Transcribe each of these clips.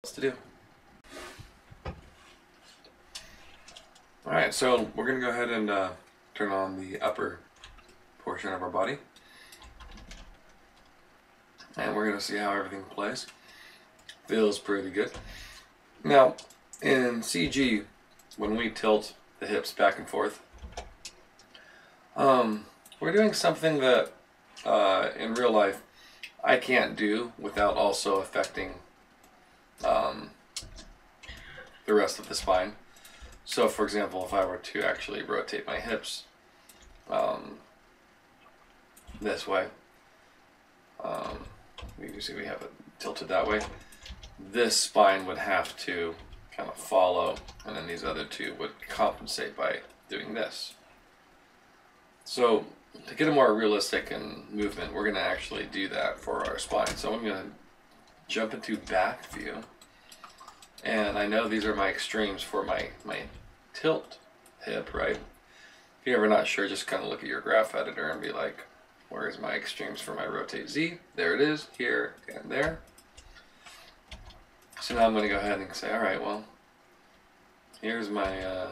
lots to do. Alright, so we're going to go ahead and turn on the upper portion of our body. And we're going to see how everything plays. Feels pretty good. Now, in CG, when we tilt the hips back and forth, we're doing something that in real life I can't do without also affecting the rest of the spine. So for example, if I were to actually rotate my hips this way, you can see we have it tilted that way, this spine would have to kind of follow, and then these other two would compensate by doing this. So to get a more realistic movement, we're going to actually do that for our spine. So I'm going to jump into back view, and I know these are my extremes for my tilt hip, right? If you're ever not sure, just kind of look at your graph editor and be like, where's my extremes for my rotate Z? There it is, here and there. So now I'm going to go ahead and say, alright, well, here's my, I'm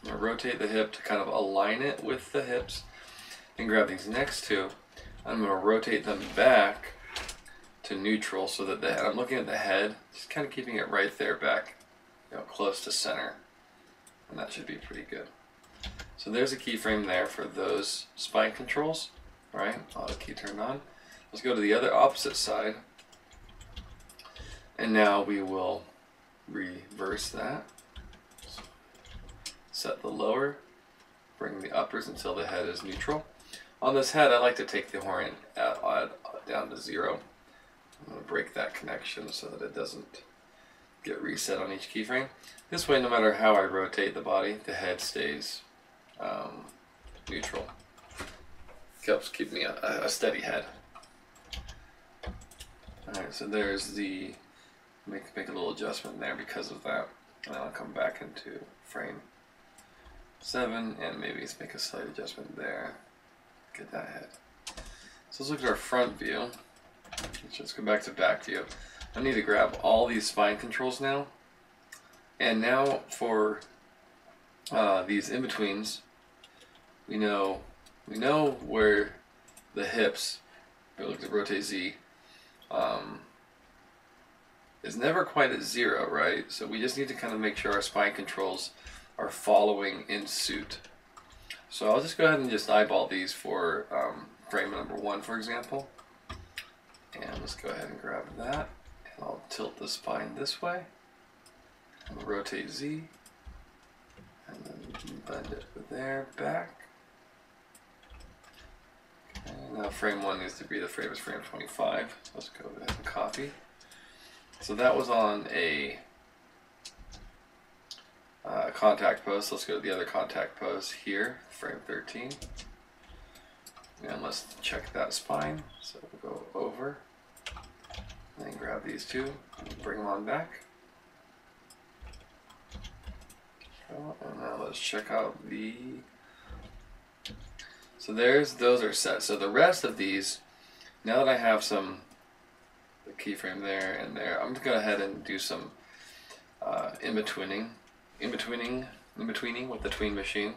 going to rotate the hip to kind of align it with the hips, and grab these next two. I'm going to rotate them back to neutral so that I'm looking at the head, just kind of keeping it right there back, close to center. And that should be pretty good. So there's a keyframe there for those spine controls. Alright, auto key turned on. Let's go to the other opposite side. And now we will reverse that. Set the lower, bring the uppers until the head is neutral. On this head, I like to take the horn down to 0. I'm going to break that connection so that it doesn't get reset on each keyframe. This way, no matter how I rotate the body, the head stays neutral. Helps keep me a steady head. Alright, so there's the, make a little adjustment there because of that. And I'll come back into frame 7 and maybe let's make a slight adjustment there. Get that head. So let's look at our front view. Let's just go back to back view. I need to grab all these spine controls now. And now for these in-betweens, we know where the hips, we look at rotate Z, is never quite at 0, right? So we just need to kind of make sure our spine controls are following in suit. So I'll just go ahead and just eyeball these for frame number 1, for example. And let's go ahead and grab that. And I'll tilt the spine this way. And rotate Z. And then bend it there, back. Okay, now frame 1 needs to be the frame is frame 25. So let's go ahead and copy. So that was on a contact pose. Let's go to the other contact pose here, frame 13. And let's check that spine. So we'll go over, and then grab these two, and bring them on back. And now let's check out the, so those are set. So the rest of these, now that I have the keyframe there and there, I'm going to go ahead and do some in-betweening with the tween machine.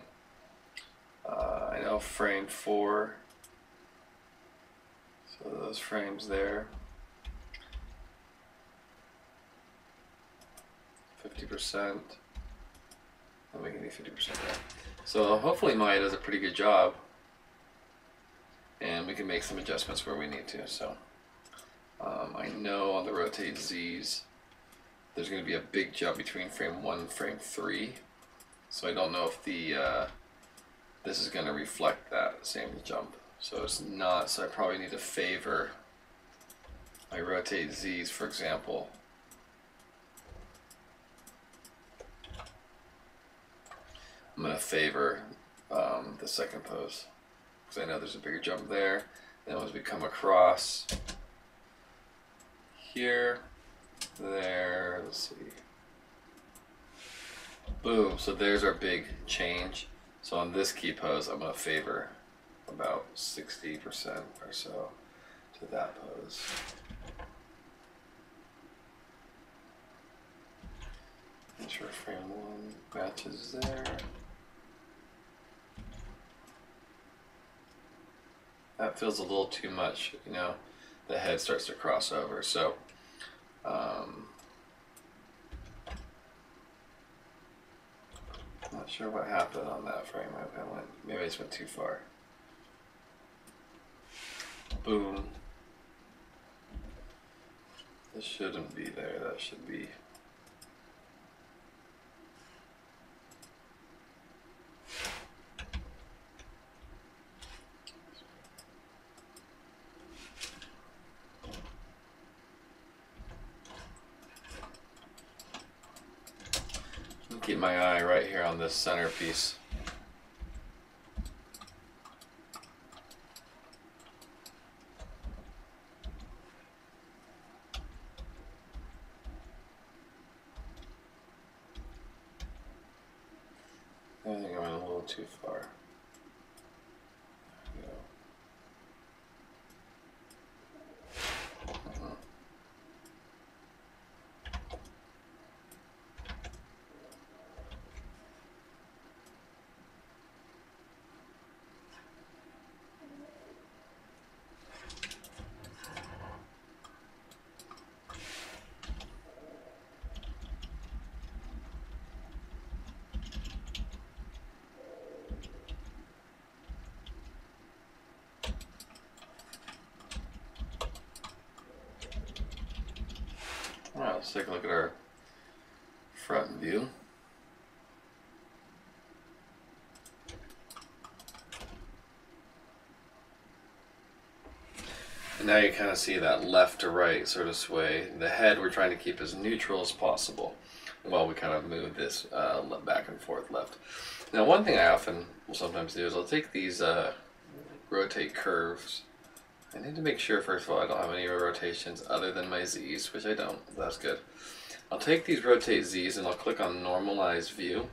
I know frame 4, so those frames there, 50%, and we can do 50% there. So hopefully Maya does a pretty good job, and we can make some adjustments where we need to. So I know on the rotate Z's, there's going to be a big jump between frame 1 and frame 3. So I don't know if this is going to reflect that same jump. So it's not, so I probably need to favor my rotate Z's, for example. I'm going to favor the second pose, because I know there's a bigger jump there. Then once we come across here, there, let's see, boom, so there's our big change. So on this key pose, I'm going to favor about 60% or so to that pose. Make sure frame 1 matches there. That feels a little too much, you know, the head starts to cross over, so not sure what happened on that frame. Maybe I just went too far. Boom. This shouldn't be there, that should be. Keep my eye right here on this centerpiece. I think I went a little too far. There we go. Alright, let's take a look at our front view. And now you kind of see that left to right sort of sway. The head we're trying to keep as neutral as possible while we kind of move this back and forth left. Now one thing I often will sometimes do is I'll take these rotate curves. I need to make sure first of all I don't have any rotations other than my Z's, which I don't. That's good. I'll take these rotate Z's and I'll click on normalize view,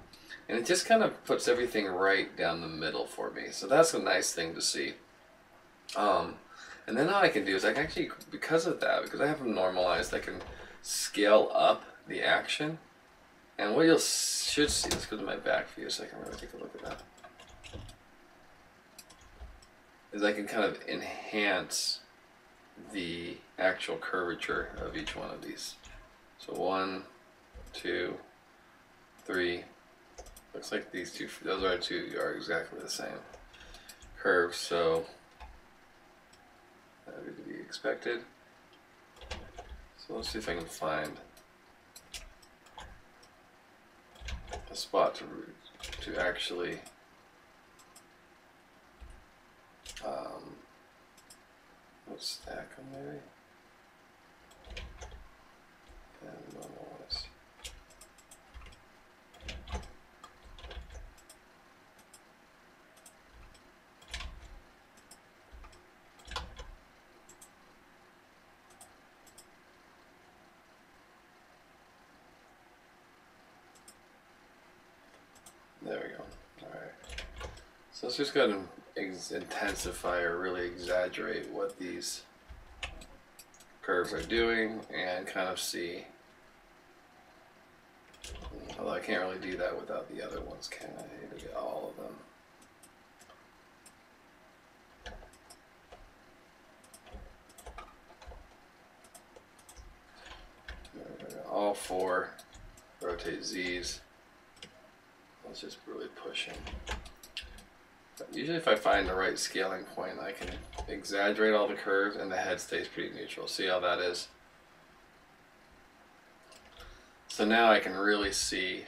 and it just kind of puts everything right down the middle for me. So that's a nice thing to see. And then all I can do is I can actually, because of that, because I have them normalized, I can scale up the action. And what you should see, let's go to my back view so I can really take a look at that, is I can kind of enhance the actual curvature of each one of these. So 1, 2, 3. Looks like these two, those are two are exactly the same curves, so that would be expected. So let's see if I can find a spot to actually let's stack them maybe and normalize. There we go. Alright. So let's just go ahead and intensify or really exaggerate what these curves are doing and kind of see. Although I can't really do that without the other ones, can I? I need to get all of them. All 4 rotate Z's. Let's just really push in. But usually if I find the right scaling point, I can exaggerate all the curves and the head stays pretty neutral. See how that is? So now I can really see.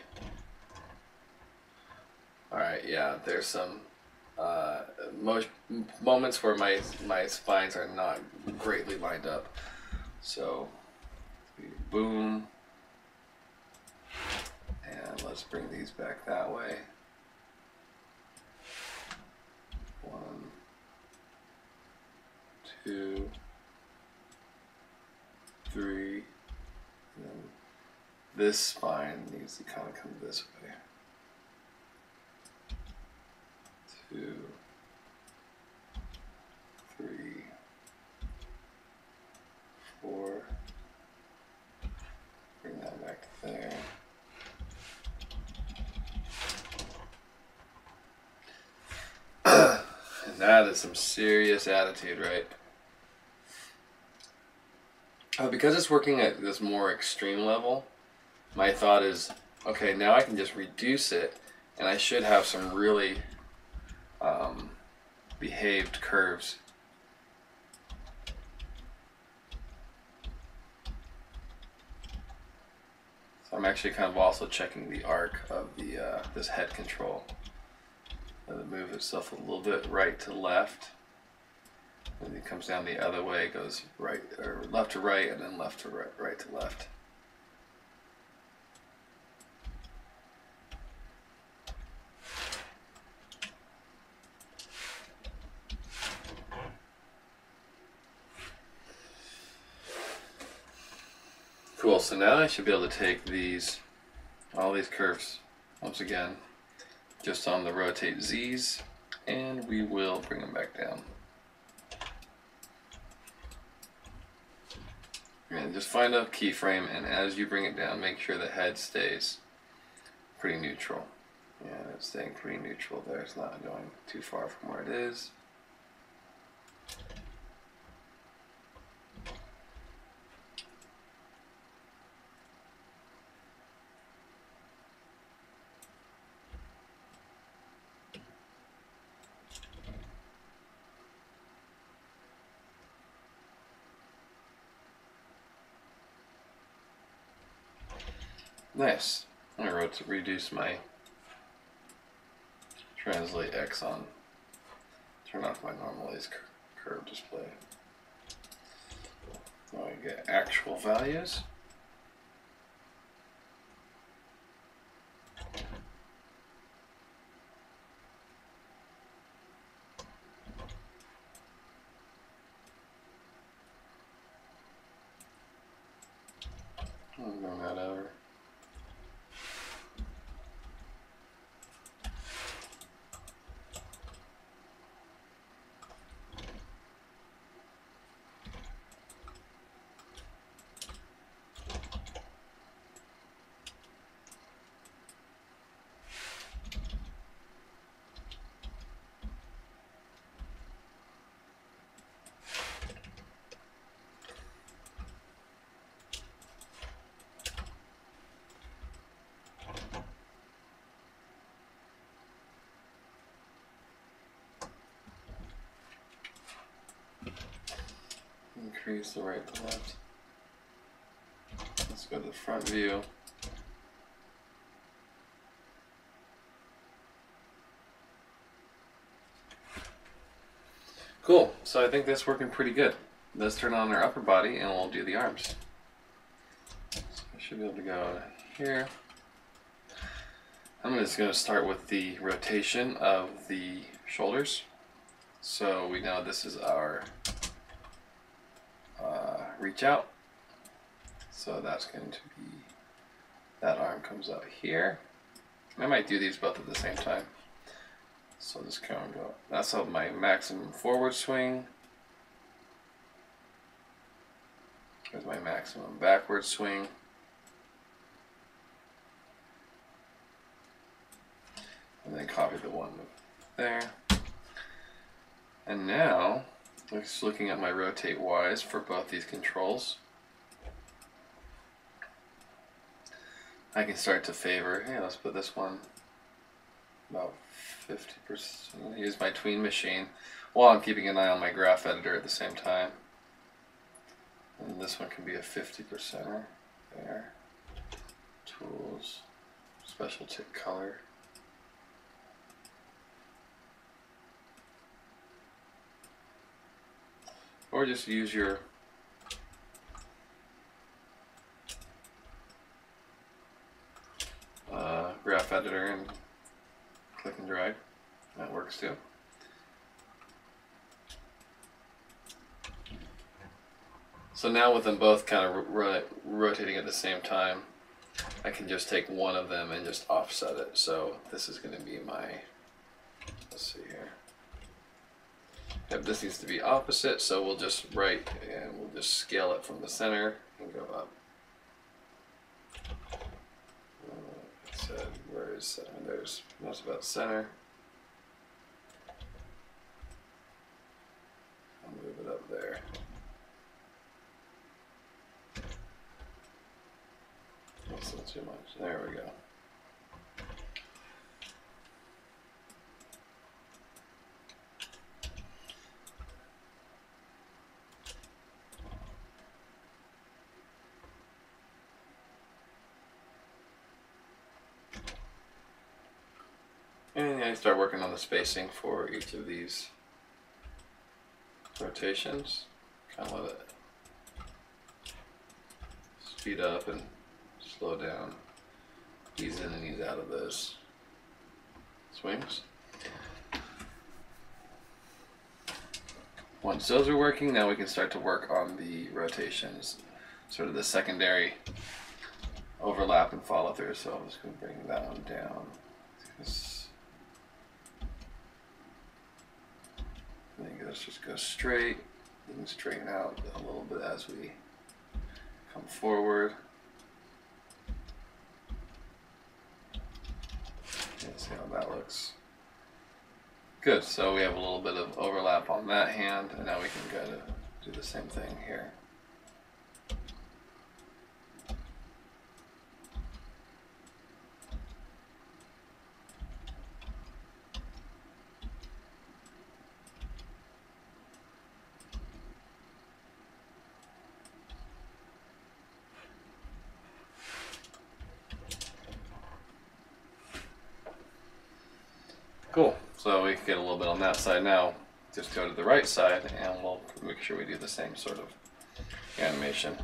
Alright, yeah, there's some moments where my spines are not greatly lined up. So, boom. And let's bring these back that way. 1, 2, 3, and then this spine needs to kind of come this way. 2, 3, 4. Bring that back there. That is some serious attitude, right? Because it's working at this more extreme level, my thought is, okay, now I can just reduce it, and I should have some really behaved curves. So I'm actually kind of also checking the arc of the this head control. Let it move itself a little bit right to left. When it comes down the other way, it goes right or left to right, and then left to right, right to left. Cool, so now I should be able to take these, all these curves, once again, just on the rotate Z's, and we will bring them back down. And just find a keyframe, and as you bring it down, make sure the head stays pretty neutral. Yeah, it's staying pretty neutral there. It's not going too far from where it is. Nice. I'm going to reduce my translate X on. Turn off my normalized curve display. Now I get actual values. I'll bring that over. Increase the right to left. Let's go to the front view. Cool, so I think that's working pretty good. Let's turn on our upper body and we'll do the arms. So I should be able to go here. I'm just going to start with the rotation of the shoulders. So we know this is our reach out. So that's going to be, that arm comes out here. I might do these both at the same time. So just kind of go, that's my maximum forward swing. There's my maximum backward swing. And then copy the one there. And now, just looking at my rotate Y's for both these controls, I can start to favor, hey, let's put this one about 50%. Use my tween machine while I'm keeping an eye on my graph editor at the same time. And this one can be a 50%er there. Tools, special tick color. Or just use your graph editor and click and drag. That works too. So now with them both kind of rotating at the same time, I can just take one of them and just offset it. So this is going to be my, let's see here. Yep, this needs to be opposite, so we'll just write and we'll just scale it from the center and go up. Where is center? There's, that's about center. That's not too much. There we go. And I start working on the spacing for each of these rotations. Kind of let it speed up and slow down, ease in and ease out of those swings. Once those are working, now we can start to work on the rotations, sort of the secondary overlap and follow through. So I'm just going to bring that one down. I think let's just go straight. You can straighten out a little bit as we come forward. Let's see how that looks. Good, so we have a little bit of overlap on that hand, and now we can go to do the same thing here. Cool. So we can get a little bit on that side now. Just go to the right side and we'll make sure we do the same sort of animation.